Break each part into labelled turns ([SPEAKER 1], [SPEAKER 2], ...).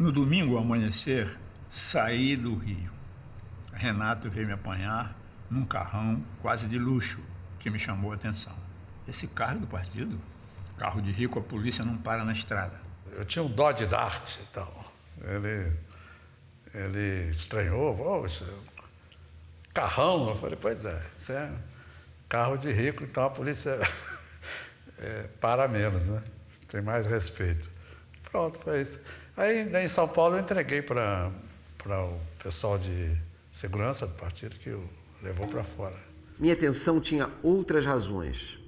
[SPEAKER 1] No domingo, ao amanhecer, saí do Rio. Renato veio me apanhar num carrão quase de luxo, que me chamou a atenção. Esse carro do partido? Carro de rico, a polícia não para na estrada.
[SPEAKER 2] Eu tinha um Dodge Dart e tal. Ele estranhou, isso é carrão. Eu falei, pois é, isso é carro de rico, então a polícia para menos, né? Tem mais respeito. Pronto, foi isso. Aí, em São Paulo, eu entreguei para o pessoal de segurança do partido que o levou para fora.
[SPEAKER 3] Minha atenção tinha outras razões.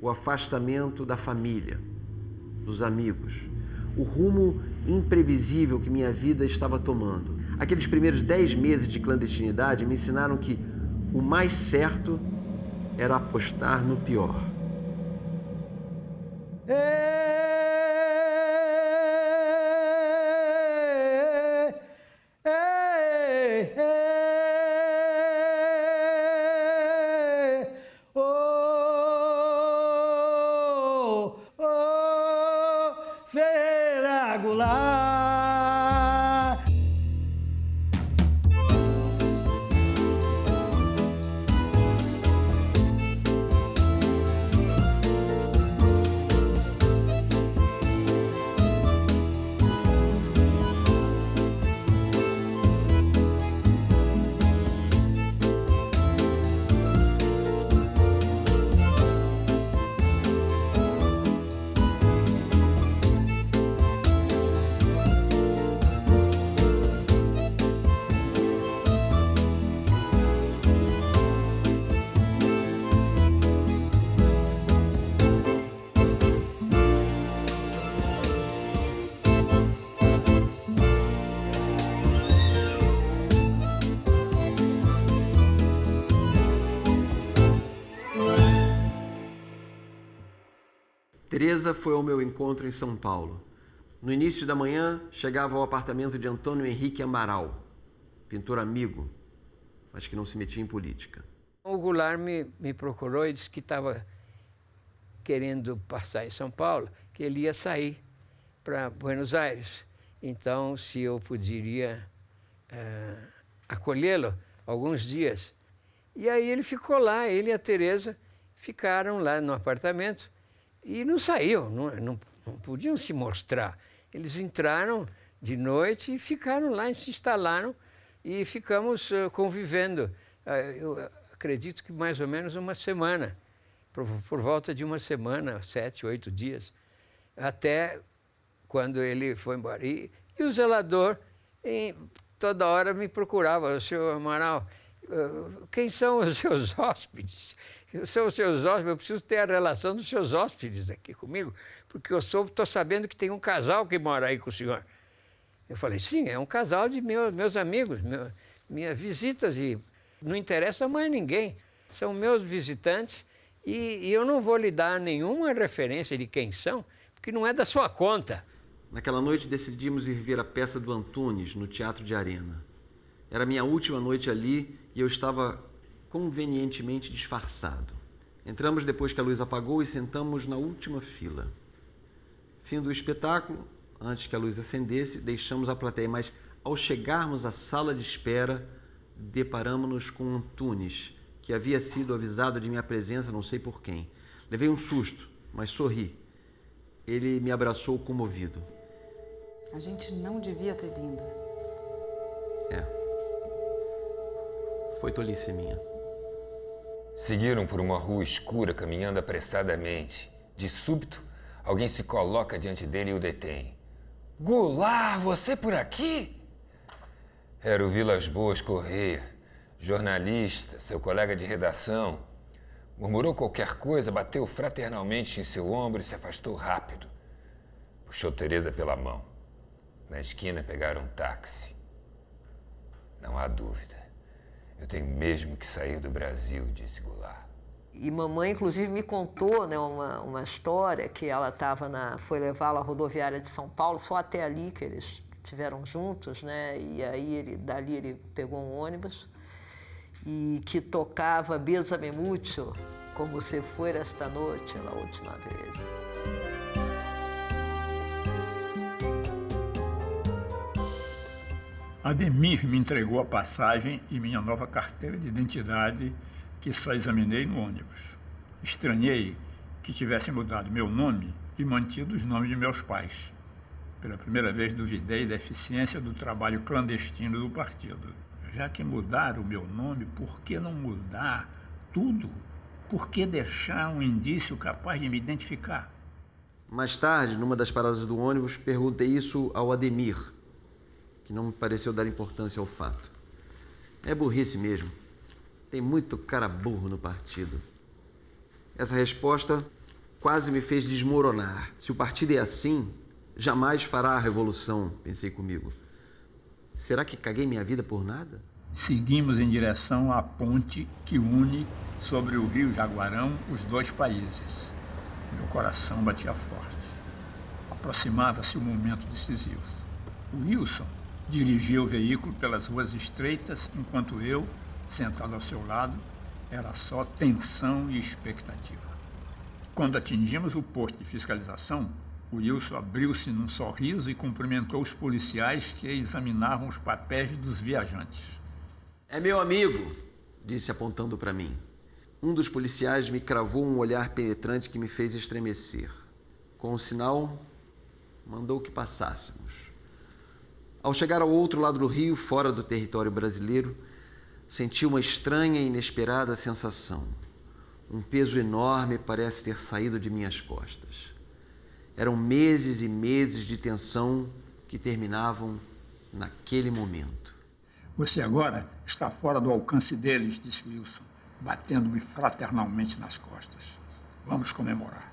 [SPEAKER 3] O afastamento da família, dos amigos, o rumo imprevisível que minha vida estava tomando. Aqueles primeiros 10 meses de clandestinidade me ensinaram que o mais certo era apostar no pior. Teresa foi ao meu encontro em São Paulo. No início da manhã, chegava ao apartamento de Antônio Henrique Amaral, pintor amigo, mas que não se metia em política.
[SPEAKER 4] O Goulart me procurou e disse que estava querendo passar em São Paulo, que ele ia sair para Buenos Aires. Então, se eu poderia acolhê-lo alguns dias. E aí ele ficou lá, ele e a Teresa ficaram lá no apartamento. E não saíam, não podiam se mostrar. Eles entraram de noite e ficaram lá, se instalaram e ficamos convivendo. Eu acredito que mais ou menos uma semana, por volta de uma semana, 7, 8 dias, até quando ele foi embora. E o zelador toda hora me procurava, o senhor Amaral, quem são os seus hóspedes? São os seus hóspedes, eu preciso ter a relação dos seus hóspedes aqui comigo, porque eu estou sabendo que tem um casal que mora aí com o senhor. Eu falei, sim, é um casal de meus amigos, minhas visitas, e não interessa mais ninguém. São meus visitantes e eu não vou lhe dar nenhuma referência de quem são, porque não é da sua conta.
[SPEAKER 3] Naquela noite decidimos ir ver a peça do Antunes no Teatro de Arena. Era minha última noite ali e eu estava convenientemente disfarçado. Entramos depois que a luz apagou e sentamos na última fila. Fim do espetáculo, antes que a luz acendesse, deixamos a plateia, mas ao chegarmos à sala de espera, deparamos-nos com Antunes, que havia sido avisado de minha presença, não sei por quem. Levei um susto, mas sorri. Ele me abraçou comovido.
[SPEAKER 5] A gente não devia ter vindo.
[SPEAKER 3] Foi tolice minha.
[SPEAKER 6] Seguiram por uma rua escura, caminhando apressadamente. De súbito, alguém se coloca diante dele e o detém. Goulart, você por aqui? Era o Vilas Boas Correia, jornalista, seu colega de redação. Murmurou qualquer coisa, bateu fraternalmente em seu ombro e se afastou rápido. Puxou Teresa pela mão. Na esquina pegaram um táxi. Não há dúvida. Eu tenho mesmo que sair do Brasil, disse Goulart.
[SPEAKER 7] E mamãe, inclusive, me contou, né, uma história que ela foi levá-lo à rodoviária de São Paulo, só até ali que eles estiveram juntos, né? E aí dali ele pegou um ônibus e que tocava Bésame Mucho, como se fuera esta noite, a última vez.
[SPEAKER 1] Ademir me entregou a passagem e minha nova carteira de identidade, que só examinei no ônibus. Estranhei que tivesse mudado meu nome e mantido os nomes de meus pais. Pela primeira vez duvidei da eficiência do trabalho clandestino do partido. Já que mudaram o meu nome, por que não mudar tudo? Por que deixar um indício capaz de me identificar?
[SPEAKER 3] Mais tarde, numa das paradas do ônibus, perguntei isso ao Ademir, que não me pareceu dar importância ao fato. É burrice mesmo. Tem muito cara burro no partido. Essa resposta quase me fez desmoronar. Se o partido é assim, jamais fará a revolução, pensei comigo. Será que caguei minha vida por nada?
[SPEAKER 1] Seguimos em direção à ponte que une sobre o rio Jaguarão os dois países. Meu coração batia forte. Aproximava-se o momento decisivo. O Wilson dirigia o veículo pelas ruas estreitas, enquanto eu, sentado ao seu lado, era só tensão e expectativa. Quando atingimos o posto de fiscalização, o Wilson abriu-se num sorriso e cumprimentou os policiais que examinavam os papéis dos viajantes.
[SPEAKER 3] É meu amigo, disse apontando para mim. Um dos policiais me cravou um olhar penetrante que me fez estremecer. Com o sinal, mandou que passássemos. Ao chegar ao outro lado do rio, fora do território brasileiro, senti uma estranha e inesperada sensação. Um peso enorme parece ter saído de minhas costas. Eram meses e meses de tensão que terminavam naquele momento.
[SPEAKER 1] Você agora está fora do alcance deles, disse Wilson, batendo-me fraternalmente nas costas. Vamos comemorar.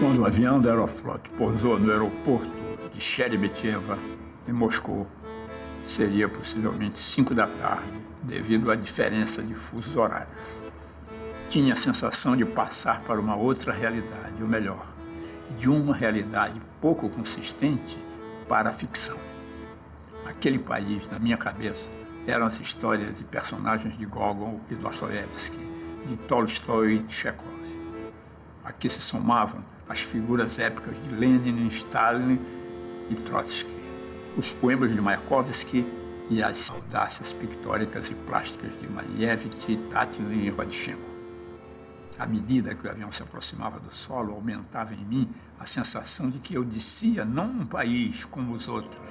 [SPEAKER 1] Quando o avião da Aeroflot pousou no aeroporto de Sheremetyevo, em Moscou, seria possivelmente 5 da tarde, devido à diferença de fusos horários. Tinha a sensação de passar para uma outra realidade, ou melhor, de uma realidade pouco consistente para a ficção. Aquele país, na minha cabeça, eram as histórias e personagens de Gogol e Dostoiévski, de Tolstói e de Chekhov. Aqui se somavam as figuras épicas de Lenin, Stalin e Trotsky, os poemas de Mayakovsky e as audácias pictóricas e plásticas de Malevich, Tatlin e Rodchenko. À medida que o avião se aproximava do solo, aumentava em mim a sensação de que eu descia não num país como os outros,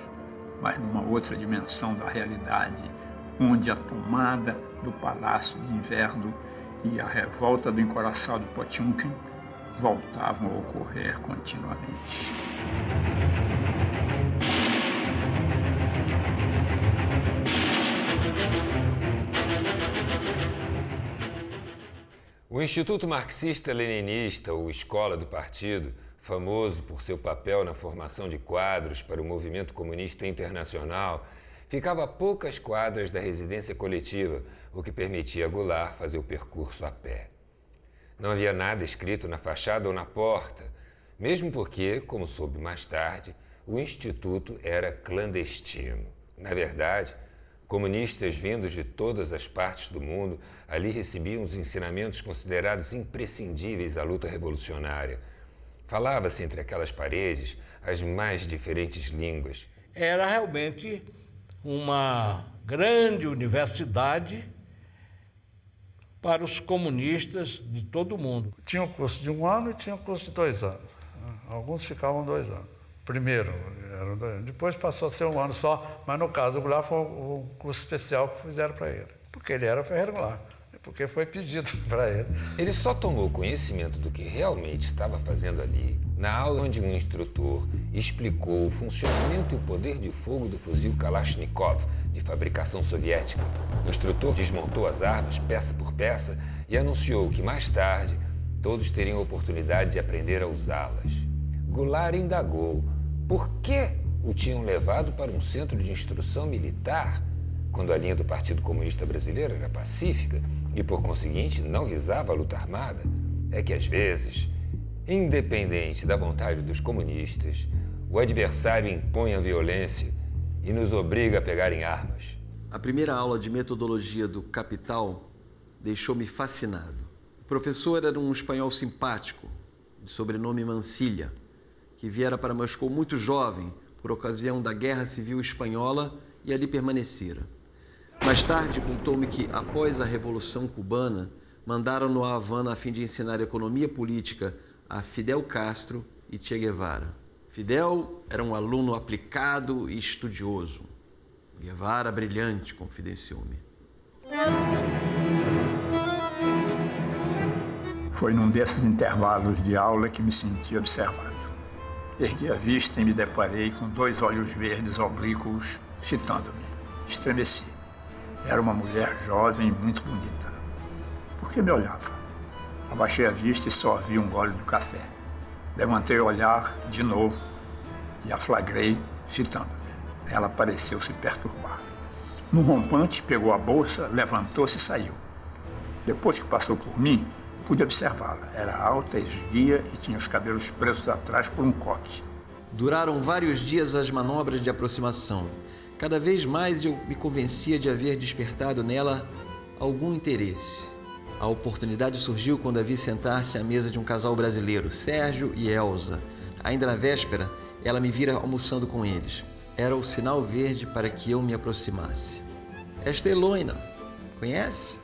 [SPEAKER 1] mas numa outra dimensão da realidade, onde a tomada do Palácio de Inverno e a revolta do encoraçado Potemkin voltavam a ocorrer continuamente.
[SPEAKER 6] O Instituto Marxista-Leninista, ou Escola do Partido, famoso por seu papel na formação de quadros para o movimento comunista internacional, ficava a poucas quadras da residência coletiva, o que permitia a Goulart fazer o percurso a pé. Não havia nada escrito na fachada ou na porta, mesmo porque, como soube mais tarde, o instituto era clandestino. Na verdade, comunistas vindos de todas as partes do mundo ali recebiam os ensinamentos considerados imprescindíveis à luta revolucionária. Falava-se entre aquelas paredes as mais diferentes línguas.
[SPEAKER 8] Era realmente uma grande universidade para os comunistas de todo o mundo.
[SPEAKER 2] Tinha um curso de 1 ano e tinha um curso de 2 anos. Alguns ficavam 2 anos. Primeiro, depois passou a ser 1 ano só, mas no caso do Goulart foi um curso especial que fizeram para ele, porque ele era Ferreiro Goulart, porque foi pedido para ele.
[SPEAKER 6] Ele só tomou conhecimento do que realmente estava fazendo ali na aula onde um instrutor explicou o funcionamento e o poder de fogo do fuzil Kalashnikov, de fabricação soviética. O instrutor desmontou as armas peça por peça e anunciou que mais tarde todos teriam a oportunidade de aprender a usá-las. Goulart indagou por que o tinham levado para um centro de instrução militar, quando a linha do Partido Comunista Brasileiro era pacífica e, por conseguinte, não visava a luta armada. É que, às vezes, independente da vontade dos comunistas, o adversário impõe a violência e nos obriga a pegar em armas.
[SPEAKER 3] A primeira aula de metodologia do Capital deixou-me fascinado. O professor era um espanhol simpático, de de sobrenome Mancilha, que viera para Moscou muito jovem, por ocasião da Guerra Civil Espanhola, e ali permanecera. Mais tarde, contou-me que, após a Revolução Cubana, mandaram-no a Havana a fim de ensinar economia política a Fidel Castro e Che Guevara. Fidel era um aluno aplicado e estudioso. Guevara brilhante, confidenciou-me.
[SPEAKER 1] Foi num desses intervalos de aula que me senti observado. Ergui a vista e me deparei com 2 olhos verdes oblíquos fitando-me. Estremeci. Era uma mulher jovem e muito bonita. Por que me olhava? Abaixei a vista e só vi um gole do café. Levantei o olhar de novo e a flagrei fitando-me. Ela pareceu se perturbar. Num rompante, pegou a bolsa, levantou-se e saiu. Depois que passou por mim, pude observá-la. Era alta, esguia e tinha os cabelos presos atrás por um coque.
[SPEAKER 3] Duraram vários dias as manobras de aproximação. Cada vez mais eu me convencia de haver despertado nela algum interesse. A oportunidade surgiu quando a vi sentar-se à mesa de um casal brasileiro, Sérgio e Elza. Ainda na véspera, ela me vira almoçando com eles. Era o sinal verde para que eu me aproximasse. Esta é Heloína. Conhece?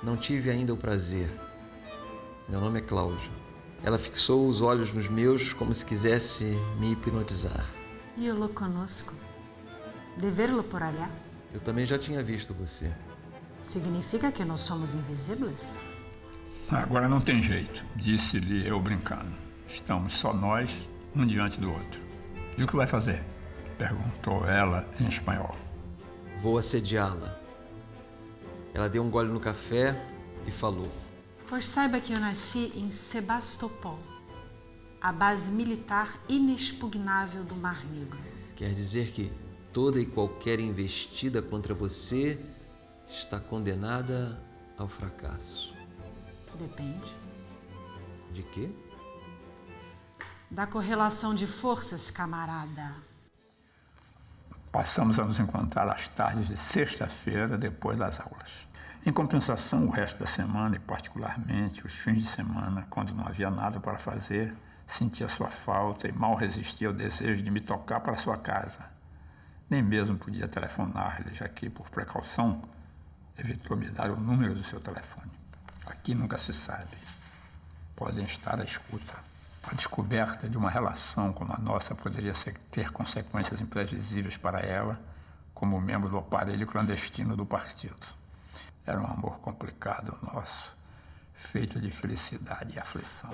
[SPEAKER 3] Não tive ainda o prazer. Meu nome é Cláudio. Ela fixou os olhos nos meus como se quisesse me hipnotizar.
[SPEAKER 5] Eu lo conozco. De verlo por allá.
[SPEAKER 3] Eu também já tinha visto você.
[SPEAKER 5] Significa que nós somos invisíveis?
[SPEAKER 1] Agora não tem jeito, disse-lhe eu brincando. Estamos só nós, um diante do outro. E o que vai fazer? Perguntou ela em espanhol.
[SPEAKER 3] Vou assediá-la. Ela deu um gole no café e falou.
[SPEAKER 5] Pois saiba que eu nasci em Sebastopol, a base militar inexpugnável do Mar Negro.
[SPEAKER 3] Quer dizer que toda e qualquer investida contra você está condenada ao fracasso.
[SPEAKER 5] Depende.
[SPEAKER 3] De quê?
[SPEAKER 5] Da correlação de forças, camarada.
[SPEAKER 1] Passamos a nos encontrar às tardes de sexta-feira, depois das aulas. Em compensação, o resto da semana, e particularmente os fins de semana, quando não havia nada para fazer, sentia sua falta e mal resistia ao desejo de me tocar para sua casa. Nem mesmo podia telefonar-lhe, já que, por precaução, evitou me dar o número do seu telefone. Aqui nunca se sabe. Podem estar à escuta. A descoberta de uma relação como a nossa poderia ter consequências imprevisíveis para ela, como membro do aparelho clandestino do partido. Era um amor complicado nosso, feito de felicidade e aflição.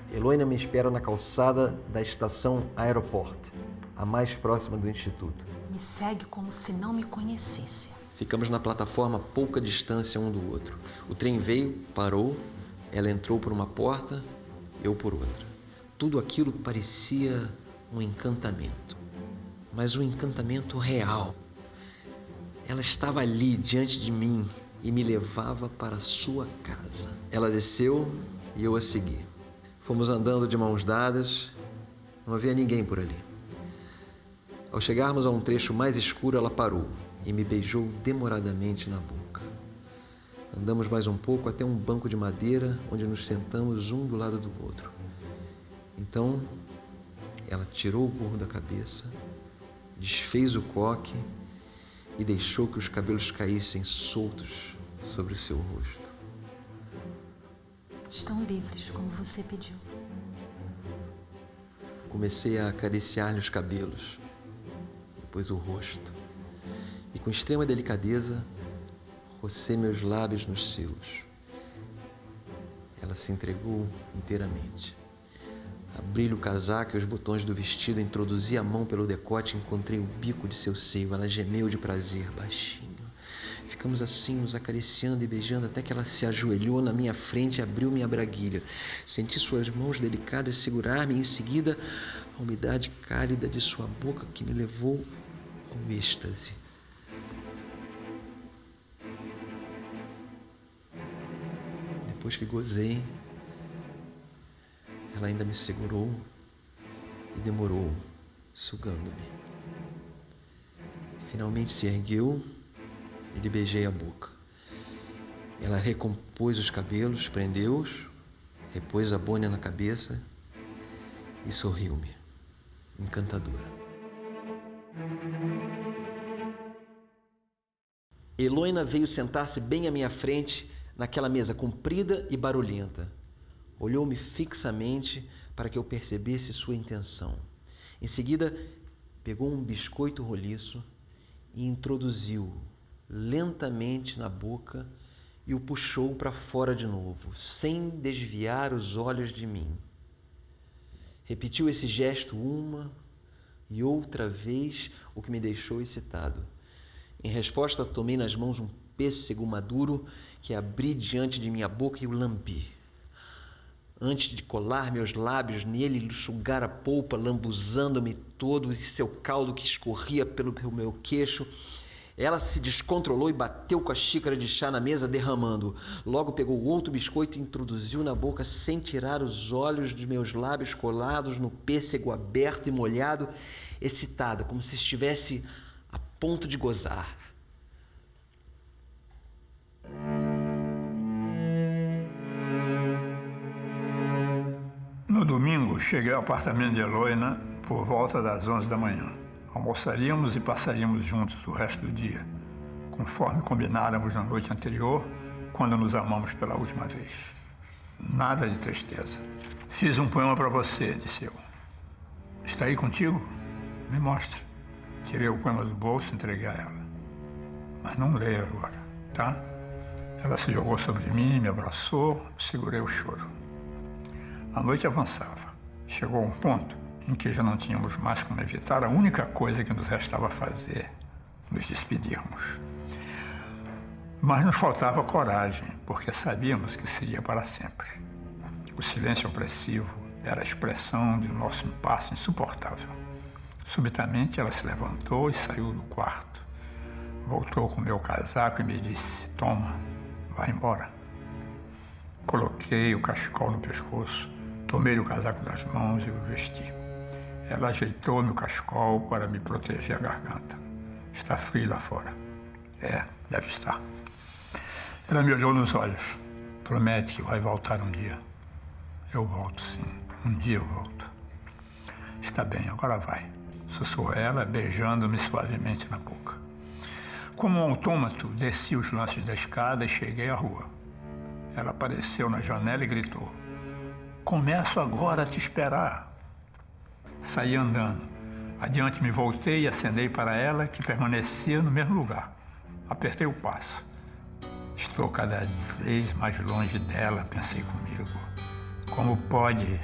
[SPEAKER 3] Heloína me espera na calçada da estação Aeroporto, a mais próxima do instituto.
[SPEAKER 5] Me segue como se não me conhecesse.
[SPEAKER 3] Ficamos na plataforma a pouca distância um do outro. O trem veio, parou, ela entrou por uma porta, eu por outra. Tudo aquilo parecia um encantamento, mas um encantamento real. Ela estava ali diante de mim e me levava para a sua casa. Ela desceu e eu a segui. Fomos andando de mãos dadas, não havia ninguém por ali. Ao chegarmos a um trecho mais escuro, ela parou e me beijou demoradamente na boca. Andamos mais um pouco até um banco de madeira onde nos sentamos um do lado do outro. Então, ela tirou o gorro da cabeça, desfez o coque e deixou que os cabelos caíssem soltos sobre o seu rosto.
[SPEAKER 5] Estão livres, como você pediu.
[SPEAKER 3] Comecei a acariciar-lhe os cabelos, depois o rosto, e com extrema delicadeza, rocei meus lábios nos seus. Ela se entregou inteiramente. Abri-lhe o casaco e os botões do vestido, introduzi a mão pelo decote e encontrei o bico de seu seio. Ela gemeu de prazer, baixinho. Ficamos assim, nos acariciando e beijando, até que ela se ajoelhou na minha frente e abriu minha braguilha. Senti suas mãos delicadas segurar-me e, em seguida, a umidade cálida de sua boca que me levou ao êxtase. Depois que gozei, ela ainda me segurou e demorou, sugando-me. Finalmente se ergueu e lhe beijei a boca. Ela recompôs os cabelos, prendeu-os, repôs a boina na cabeça e sorriu-me, encantadora. Heloína veio sentar-se bem à minha frente, naquela mesa comprida e barulhenta. Olhou-me fixamente para que eu percebesse sua intenção. Em seguida, pegou um biscoito roliço e introduziu lentamente na boca e o puxou para fora de novo, sem desviar os olhos de mim. Repetiu esse gesto uma e outra vez, o que me deixou excitado. Em resposta, tomei nas mãos um pêssego maduro que abri diante de minha boca e o lambi. Antes de colar meus lábios nele e sugar a polpa, lambuzando-me todo e seu caldo que escorria pelo meu queixo, ela se descontrolou e bateu com a xícara de chá na mesa, derramando. Logo pegou outro biscoito e introduziu na boca sem tirar os olhos de meus lábios colados no pêssego aberto e molhado, excitada, como se estivesse a ponto de gozar.
[SPEAKER 1] No domingo, cheguei ao apartamento de Heloína por volta das 11 da manhã. Almoçaríamos e passaríamos juntos o resto do dia, conforme combináramos na noite anterior, quando nos amamos pela última vez. Nada de tristeza. Fiz um poema para você, disse eu. Está aí contigo? Me mostra. Tirei o poema do bolso e entreguei a ela. Mas não leia agora, tá? Ela se jogou sobre mim, me abraçou, segurei o choro. A noite avançava. Chegou um ponto em que já não tínhamos mais como evitar a única coisa que nos restava fazer, nos despedirmos. Mas nos faltava coragem, porque sabíamos que seria para sempre. O silêncio opressivo era a expressão de nosso impasse insuportável. Subitamente ela se levantou e saiu do quarto. Voltou com meu casaco e me disse: toma, vai embora. Coloquei o cachecol no pescoço, tomei o casaco das mãos e o vesti. Ela ajeitou-me o cachecol para me proteger a garganta. Está frio lá fora. É, deve estar. Ela me olhou nos olhos. Promete que vai voltar um dia. Eu volto, sim. Um dia eu volto. Está bem, agora vai. Sussurrou ela, beijando-me suavemente na boca. Como um autômato, desci os lances da escada e cheguei à rua. Ela apareceu na janela e gritou: começo agora a te esperar. Saí andando. Adiante me voltei e acenei para ela, que permanecia no mesmo lugar. Apertei o passo. Estou cada vez mais longe dela, pensei comigo. Como pode?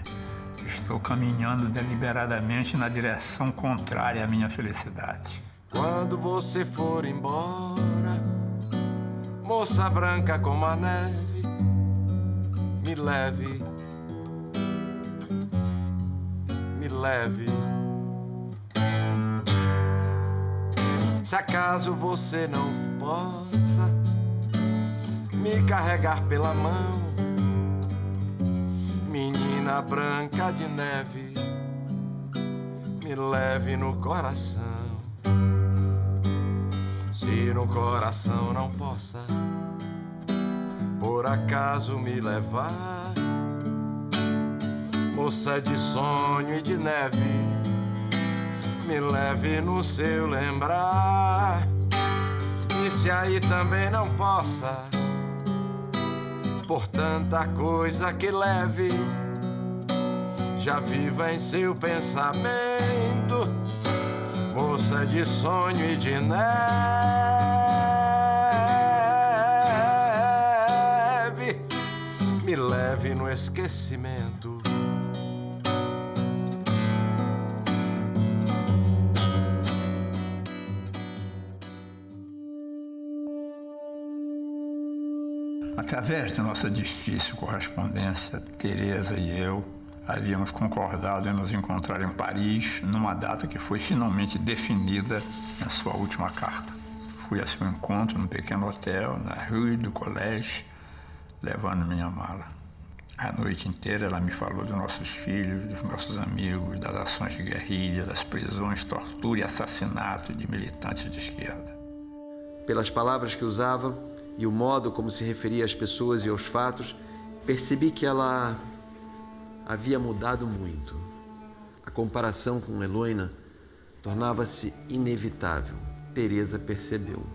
[SPEAKER 1] Estou caminhando deliberadamente na direção contrária à minha felicidade.
[SPEAKER 9] Quando você for embora, moça branca como a neve, me leve, me leve. Se acaso você não possa me carregar pela mão, menina branca de neve, me leve no coração. Se no coração não possa, por acaso me levar, moça de sonho e de neve, me leve no seu lembrar. E se aí também não possa, por tanta coisa que leve, já viva em seu pensamento, moça de sonho e de neve, me leve no esquecimento.
[SPEAKER 1] Através de nossa difícil correspondência, Teresa e eu havíamos concordado em nos encontrar em Paris numa data que foi finalmente definida na sua última carta. Fui a seu encontro num pequeno hotel na Rue du Collège, levando minha mala. A noite inteira ela me falou dos nossos filhos, dos nossos amigos, das ações de guerrilha, das prisões, tortura e assassinato de militantes de esquerda.
[SPEAKER 3] Pelas palavras que usava e o modo como se referia às pessoas e aos fatos, percebi que ela havia mudado muito. A comparação com Heloína tornava-se inevitável. Teresa percebeu.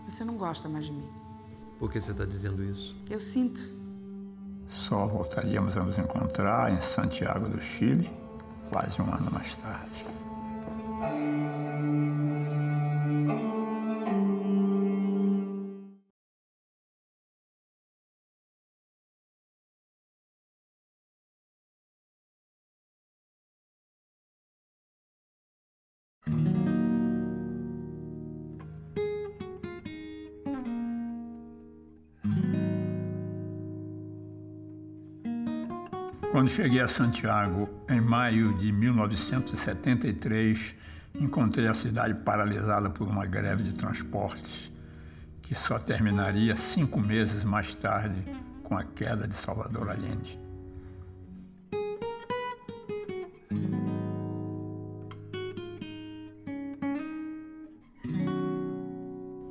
[SPEAKER 5] Você não gosta mais de mim.
[SPEAKER 3] Por que você está dizendo isso?
[SPEAKER 5] Eu sinto.
[SPEAKER 1] Só voltaríamos a nos encontrar em Santiago do Chile, quase um ano mais tarde. Quando cheguei a Santiago, em maio de 1973, encontrei a cidade paralisada por uma greve de transportes, que só terminaria 5 meses mais tarde com a queda de Salvador Allende.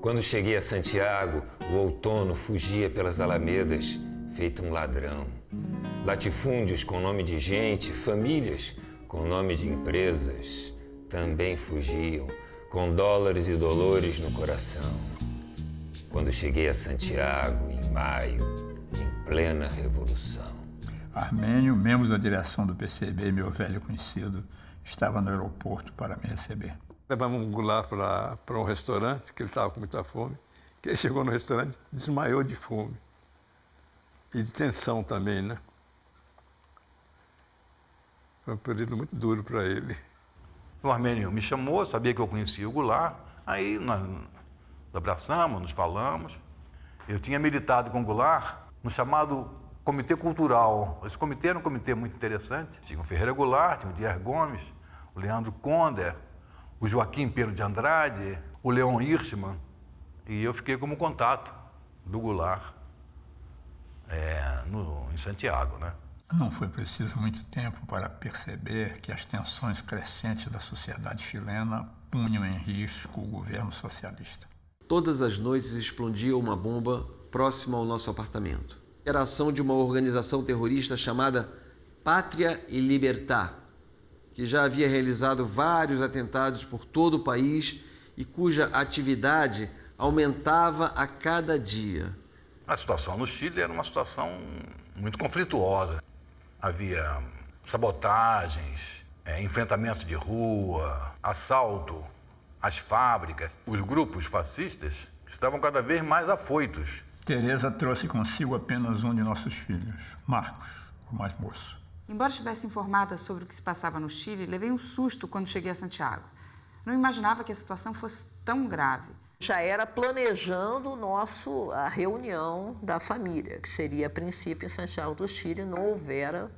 [SPEAKER 6] Quando cheguei a Santiago, o outono fugia pelas alamedas, feito um ladrão. Latifúndios com nome de gente, famílias com nome de empresas, também fugiam, com dólares e dolores no coração. Quando cheguei a Santiago, em maio, em plena Revolução.
[SPEAKER 1] Armênio, membro da direção do PCB e meu velho conhecido, estava no aeroporto para me receber.
[SPEAKER 2] Levamos um Goulart para um restaurante, que ele estava com muita fome. Que ele chegou no restaurante, desmaiou de fome. E de tensão também, né? Foi um período muito duro para ele.
[SPEAKER 10] O Armênio me chamou, sabia que eu conhecia o Goulart, aí nós nos abraçamos, nos falamos. Eu tinha militado com o Goulart no chamado Comitê Cultural. Esse comitê era um comitê muito interessante. Tinha o Ferreira Goulart, tinha o Dier Gomes, o Leandro Conder, o Joaquim Pedro de Andrade, o Leon Hirschman. E eu fiquei como contato do Goulart em Santiago, né?
[SPEAKER 1] Não foi preciso muito tempo para perceber que as tensões crescentes da sociedade chilena punham em risco o governo socialista.
[SPEAKER 3] Todas as noites explodia uma bomba próxima ao nosso apartamento. Era a ação de uma organização terrorista chamada Pátria e Libertad, que já havia realizado vários atentados por todo o país e cuja atividade aumentava a cada dia.
[SPEAKER 10] A situação no Chile era uma situação muito conflituosa. Havia sabotagens, enfrentamentos de rua, assalto às fábricas. Os grupos fascistas estavam cada vez mais afoitos.
[SPEAKER 1] Teresa trouxe consigo apenas um de nossos filhos, Marcos, o mais moço.
[SPEAKER 11] Embora estivesse informada sobre o que se passava no Chile, levei um susto quando cheguei a Santiago. Não imaginava que a situação fosse tão grave.
[SPEAKER 7] Já era planejando a reunião da família, que seria a princípio em Santiago do Chile, não houvera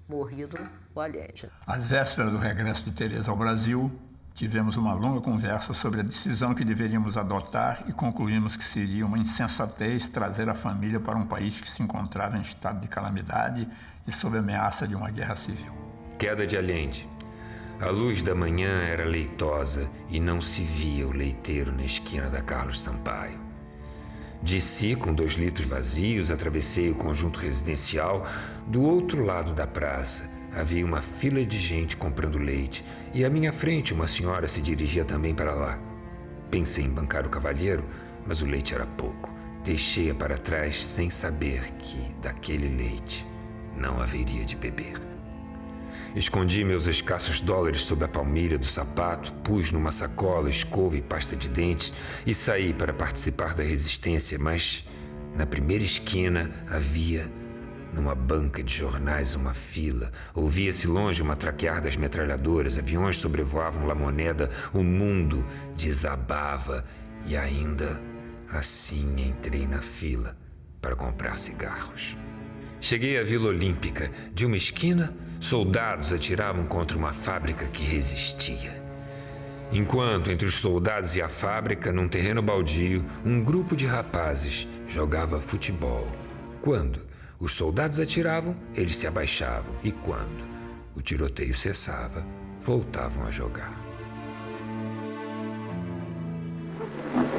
[SPEAKER 7] morrido o Allende.
[SPEAKER 1] Às vésperas do regresso de Teresa ao Brasil, tivemos uma longa conversa sobre a decisão que deveríamos adotar e concluímos que seria uma insensatez trazer a família para um país que se encontrava em estado de calamidade e sob ameaça de uma guerra civil.
[SPEAKER 6] Queda de Allende. A luz da manhã era leitosa e não se via o leiteiro na esquina da Carlos Sampaio. Desci com 2 litros vazios, atravessei o conjunto residencial. Do outro lado da praça havia uma fila de gente comprando leite e à minha frente uma senhora se dirigia também para lá. Pensei em bancar o cavalheiro, mas o leite era pouco. Deixei-a para trás sem saber que daquele leite não haveria de beber. Escondi meus escassos dólares sob a palmilha do sapato, pus numa sacola escova e pasta de dentes e saí para participar da resistência, mas na primeira esquina havia, numa banca de jornais, uma fila. Ouvia-se longe o matraquear das metralhadoras, aviões sobrevoavam La Moneda, o mundo desabava e ainda assim entrei na fila para comprar cigarros. Cheguei à Vila Olímpica. De uma esquina, soldados atiravam contra uma fábrica que resistia. Enquanto entre os soldados e a fábrica, num terreno baldio, um grupo de rapazes jogava futebol. Quando os soldados atiravam, eles se abaixavam. E quando o tiroteio cessava, voltavam a jogar.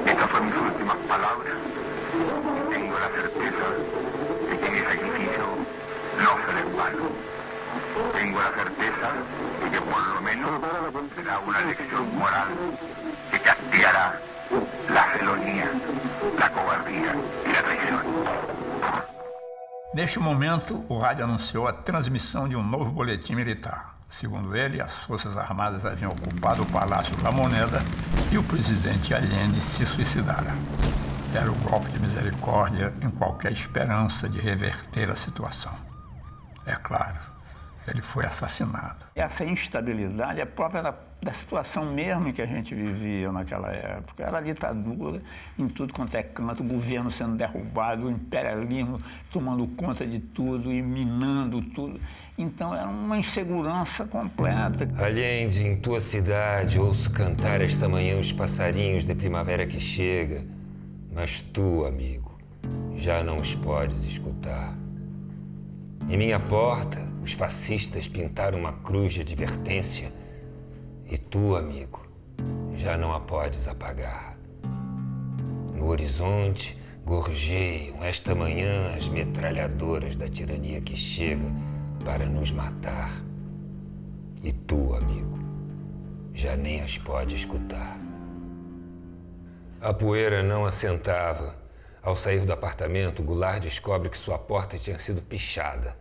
[SPEAKER 12] Estas fueron mis últimas palabras. Tengo la certeza de que mi sacrificio no será en vano. tengo la certeza de que por lo menos será una lección moral que castigará la felonía, la cobardía y la traición.
[SPEAKER 1] Neste momento, o rádio anunciou a transmissão de um novo boletim militar. Segundo ele, as Forças Armadas haviam ocupado o Palácio da Moneda e o presidente Allende se suicidara. Era o golpe de misericórdia em qualquer esperança de reverter a situação. É claro, ele foi assassinado. Essa instabilidade é própria da situação mesmo que a gente vivia naquela época. Era a ditadura em tudo quanto é canto, o governo sendo derrubado, o imperialismo tomando conta de tudo e minando tudo. Então era uma insegurança completa.
[SPEAKER 6] Allende, em tua cidade, ouço cantar esta manhã os passarinhos de primavera que chega, mas tu, amigo, já não os podes escutar. Em minha porta, os fascistas pintaram uma cruz de advertência e tu, amigo, já não a podes apagar. No horizonte, gorjeiam esta manhã as metralhadoras da tirania que chega para nos matar. E tu, amigo, já nem as pode escutar. A poeira não assentava. Ao sair do apartamento, Goulart descobre que sua porta tinha sido pichada.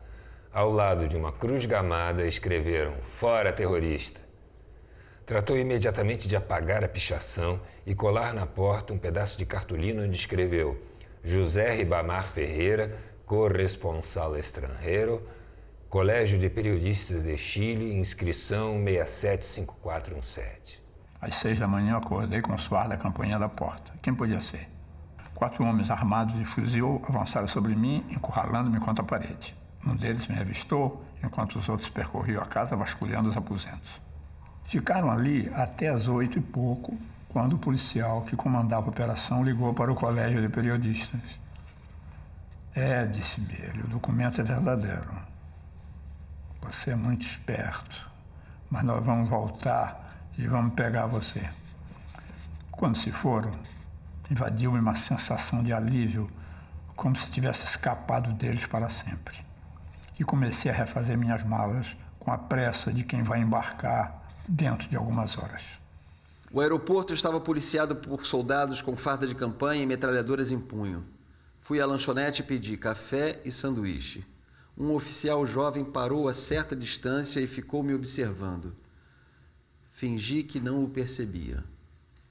[SPEAKER 6] Ao lado de uma cruz gamada, escreveram "Fora terrorista". Tratou imediatamente de apagar a pichação e colar na porta um pedaço de cartolina onde escreveu José Ribamar Ferreira, corresponsal estrangeiro, Colégio de Periodistas de Chile, inscrição 675417.
[SPEAKER 1] Às 6 da manhã, eu acordei com o suar da campainha da porta. Quem podia ser? 4 homens armados de fuzil avançaram sobre mim, encurralando-me contra a parede. Um deles me revistou, enquanto os outros percorriam a casa vasculhando os aposentos. Ficaram ali até as 8 e pouco, quando o policial que comandava a operação ligou para o Colégio de Periodistas. Disse-me ele, o documento é verdadeiro. Você é muito esperto, mas nós vamos voltar e vamos pegar você. Quando se foram, invadiu-me uma sensação de alívio, como se tivesse escapado deles para sempre. E comecei a refazer minhas malas com a pressa de quem vai embarcar dentro de algumas horas.
[SPEAKER 3] O aeroporto estava policiado por soldados com farda de campanha e metralhadoras em punho. Fui à lanchonete e pedi café e sanduíche. Um oficial jovem parou a certa distância e ficou me observando. Fingi que não o percebia.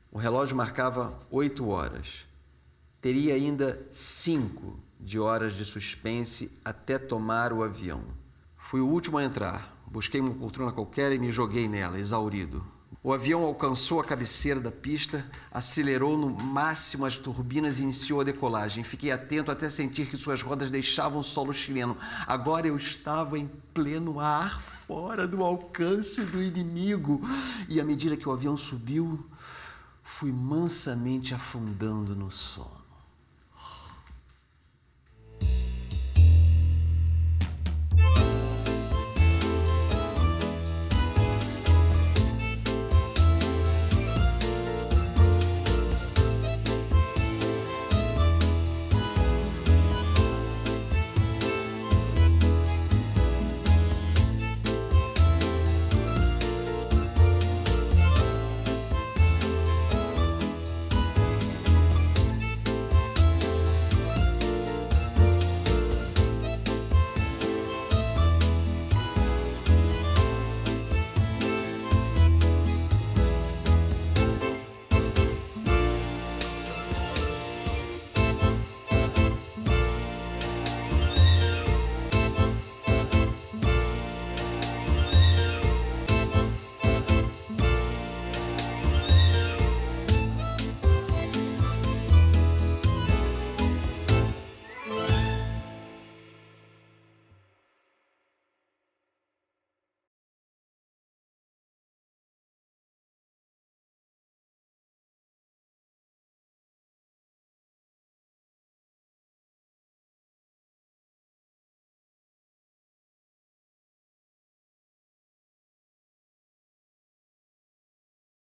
[SPEAKER 3] O relógio marcava 8 horas. Teria ainda 5 de horas de suspense até tomar o avião. Fui o último a entrar. Busquei uma poltrona qualquer e me joguei nela, exaurido. O avião alcançou a cabeceira da pista, acelerou no máximo as turbinas e iniciou a decolagem. Fiquei atento até sentir que suas rodas deixavam o solo chileno. Agora eu estava em pleno ar, fora do alcance do inimigo. E à medida que o avião subiu, fui mansamente afundando no sono.